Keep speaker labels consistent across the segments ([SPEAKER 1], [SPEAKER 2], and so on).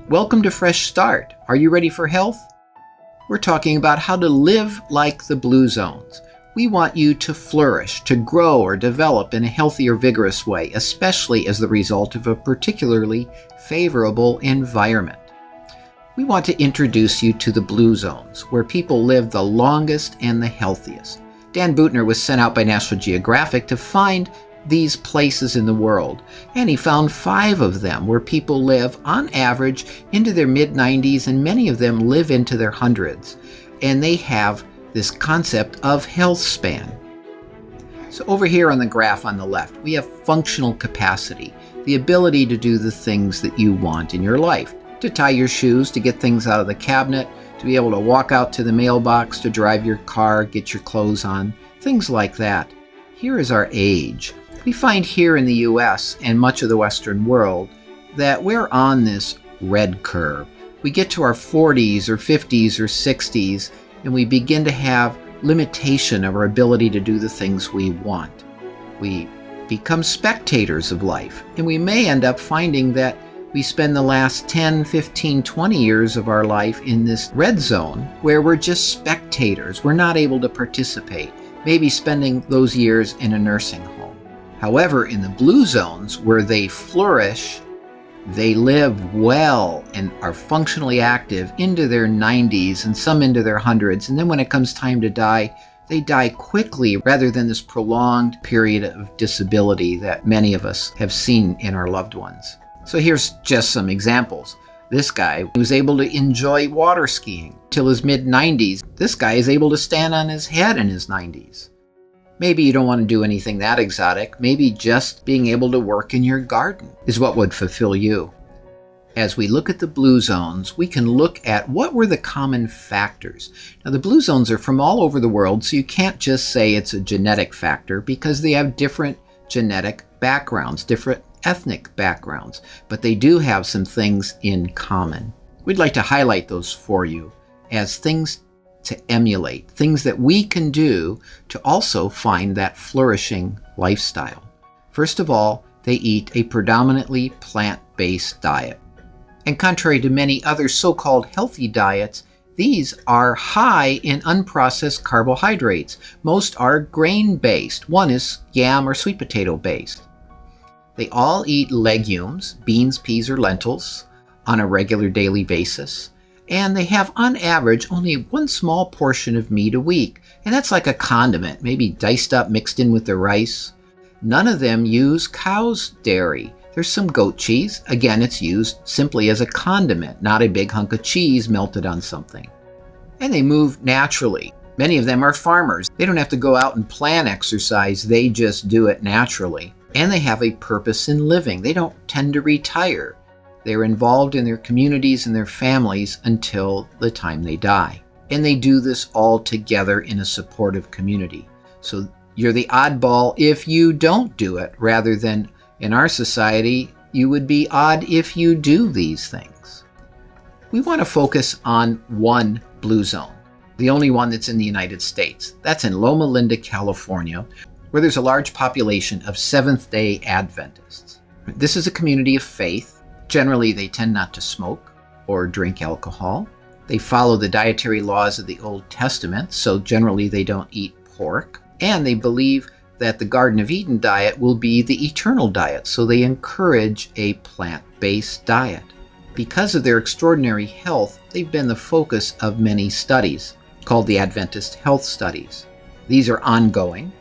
[SPEAKER 1] Welcome to Fresh Start. Are you ready for health? We're talking about how to live like the Blue Zones. We want you to flourish, to grow or develop in a healthy or vigorous way, especially as the result of a particularly favorable environment. We want to introduce you to the Blue Zones, where people live the longest and the healthiest. Dan Buettner was sent out by National Geographic to find these places in the world, and he found 5 of them where people live on average into their mid-90s, and many of them live into their hundreds, and they have this concept of health span. So over here on the graph on the left, we have functional capacity, the ability to do the things that you want in your life, to tie your shoes, to get things out of the cabinet, to be able to walk out to the mailbox, to drive your car, get your clothes on, things like that. Here is our age. We find here in the US and much of the Western world that we're on this red curve. We get to our 40s or 50s or 60s and we begin to have limitation of our ability to do the things we want. We become spectators of life, and we may end up finding that we spend the last 10, 15, 20 years of our life in this red zone where we're just spectators. We're not able to participate, maybe spending those years in a nursing home. However, in the blue zones where they flourish, they live well and are functionally active into their 90s and some into their hundreds. And then when it comes time to die, they die quickly rather than this prolonged period of disability that many of us have seen in our loved ones. So here's just some examples. This guy was able to enjoy water skiing till his mid-90s. This guy is able to stand on his head in his 90s. Maybe you don't want to do anything that exotic. Maybe just being able to work in your garden is what would fulfill you. As we look at the blue zones, we can look at what were the common factors. Now, the blue zones are from all over the world, so you can't just say it's a genetic factor because they have different genetic backgrounds, different ethnic backgrounds, but they do have some things in common. We'd like to highlight those for you as things to emulate, things that we can do to also find that flourishing lifestyle. First of all, they eat a predominantly plant-based diet. And contrary to many other so-called healthy diets, these are high in unprocessed carbohydrates. Most are grain-based. One is yam or sweet potato-based. They all eat legumes, beans, peas, or lentils on a regular daily basis. And they have, on average, only one small portion of meat a week. And that's like a condiment, maybe diced up, mixed in with the rice. None of them use cow's dairy. There's some goat cheese. Again, it's used simply as a condiment, not a big hunk of cheese melted on something. And they move naturally. Many of them are farmers. They don't have to go out and plan exercise. They just do it naturally. And they have a purpose in living. They don't tend to retire. They're involved in their communities and their families until the time they die. And they do this all together in a supportive community. So you're the oddball if you don't do it, rather than in our society, you would be odd if you do these things. We want to focus on one blue zone, the only one that's in the United States. That's in Loma Linda, California, where there's a large population of Seventh-day Adventists. This is a community of faith. Generally, they tend not to smoke or drink alcohol. They follow the dietary laws of the Old Testament, so generally they don't eat pork. And they believe that the Garden of Eden diet will be the eternal diet, so they encourage a plant-based diet. Because of their extraordinary health, they've been the focus of many studies, called the Adventist Health Studies. These are ongoing,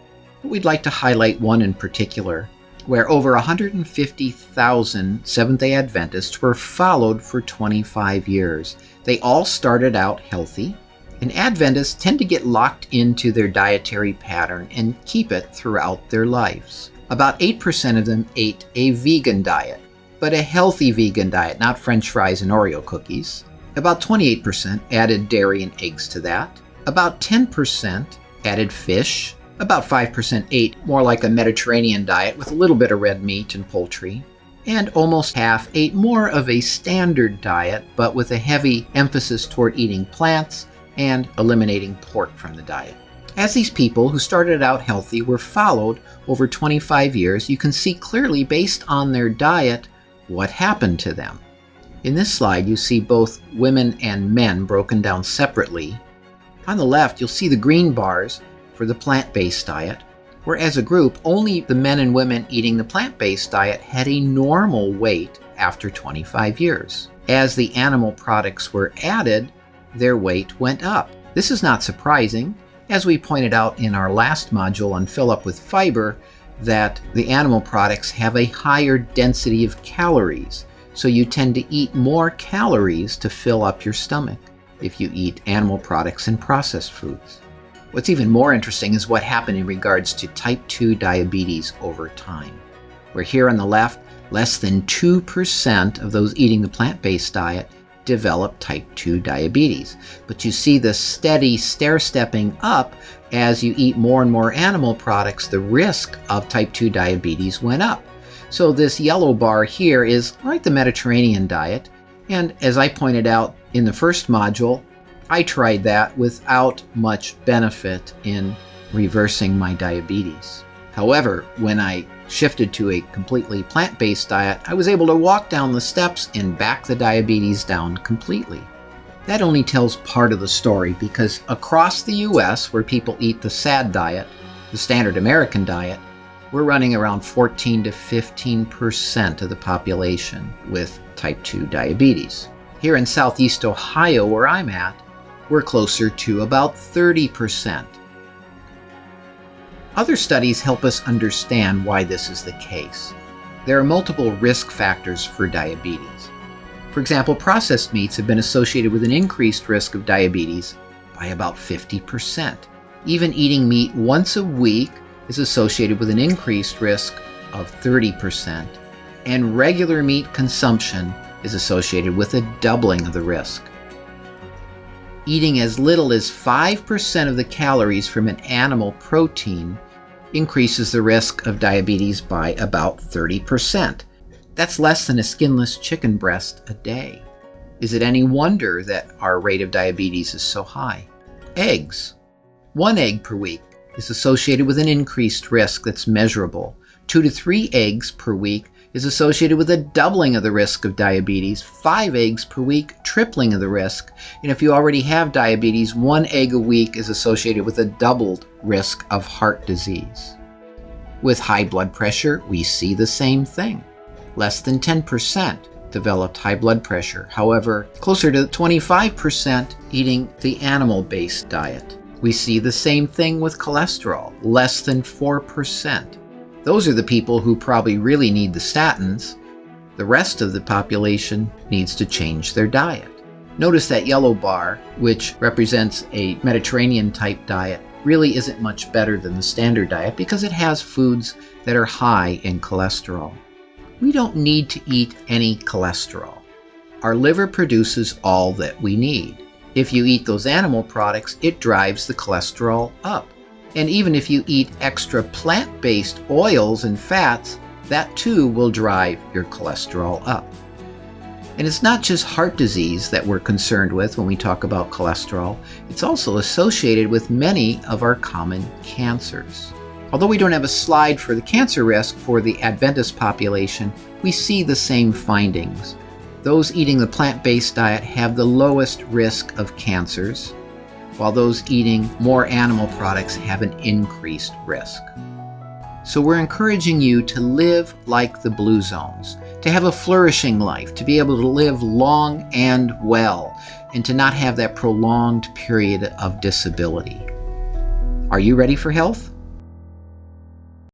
[SPEAKER 1] but we'd like to highlight one in particular, where over 150,000 Seventh-day Adventists were followed for 25 years. They all started out healthy, and Adventists tend to get locked into their dietary pattern and keep it throughout their lives. About 8% of them ate a vegan diet, but a healthy vegan diet, not French fries and Oreo cookies. About 28% added dairy and eggs to that. About 10% added fish. About 5% ate more like a Mediterranean diet with a little bit of red meat and poultry. And almost half ate more of a standard diet, but with a heavy emphasis toward eating plants and eliminating pork from the diet. As these people who started out healthy were followed over 25 years, you can see clearly based on their diet what happened to them. In this slide, you see both women and men broken down separately. On the left, you'll see the green bars for the plant-based diet, where as a group, only the men and women eating the plant-based diet had a normal weight after 25 years. As the animal products were added, their weight went up. This is not surprising, as we pointed out in our last module on Fill Up with Fiber, that the animal products have a higher density of calories, so you tend to eat more calories to fill up your stomach if you eat animal products and processed foods. What's even more interesting is what happened in regards to type 2 diabetes over time, where here on the left, less than 2% of those eating the plant-based diet develop type 2 diabetes. But you see the steady stair-stepping up as you eat more and more animal products, the risk of type 2 diabetes went up. So this yellow bar here is like the Mediterranean diet. And as I pointed out in the first module, I tried that without much benefit in reversing my diabetes. However, when I shifted to a completely plant-based diet, I was able to walk down the steps and back the diabetes down completely. That only tells part of the story, because across the US, where people eat the SAD diet, the standard American diet, we're running around 14 to 15% of the population with type 2 diabetes. Here in Southeast Ohio, where I'm at, we're closer to about 30%. Other studies help us understand why this is the case. There are multiple risk factors for diabetes. For example, processed meats have been associated with an increased risk of diabetes by about 50%. Even eating meat once a week is associated with an increased risk of 30%, and regular meat consumption is associated with a doubling of the risk. Eating as little as 5% of the calories from an animal protein increases the risk of diabetes by about 30%. That's less than a skinless chicken breast a day. Is it any wonder that our rate of diabetes is so high? Eggs. 1 egg per week is associated with an increased risk that's measurable. 2 to 3 eggs per week is associated with a doubling of the risk of diabetes. 5 eggs per week, tripling of the risk. And if you already have diabetes, 1 egg a week is associated with a doubled risk of heart disease. With high blood pressure, we see the same thing. Less than 10% developed high blood pressure. However, closer to 25% eating the animal-based diet. We see the same thing with cholesterol, less than 4%. Those are the people who probably really need the statins. The rest of the population needs to change their diet. Notice that yellow bar, which represents a Mediterranean type diet, really isn't much better than the standard diet because it has foods that are high in cholesterol. We don't need to eat any cholesterol. Our liver produces all that we need. If you eat those animal products, it drives the cholesterol up. And even if you eat extra plant-based oils and fats, that too will drive your cholesterol up. And it's not just heart disease that we're concerned with when we talk about cholesterol. It's also associated with many of our common cancers. Although we don't have a slide for the cancer risk for the Adventist population, we see the same findings. Those eating the plant-based diet have the lowest risk of cancers, while those eating more animal products have an increased risk. So we're encouraging you to live like the Blue Zones, to have a flourishing life, to be able to live long and well, and to not have that prolonged period of disability. Are you ready for health?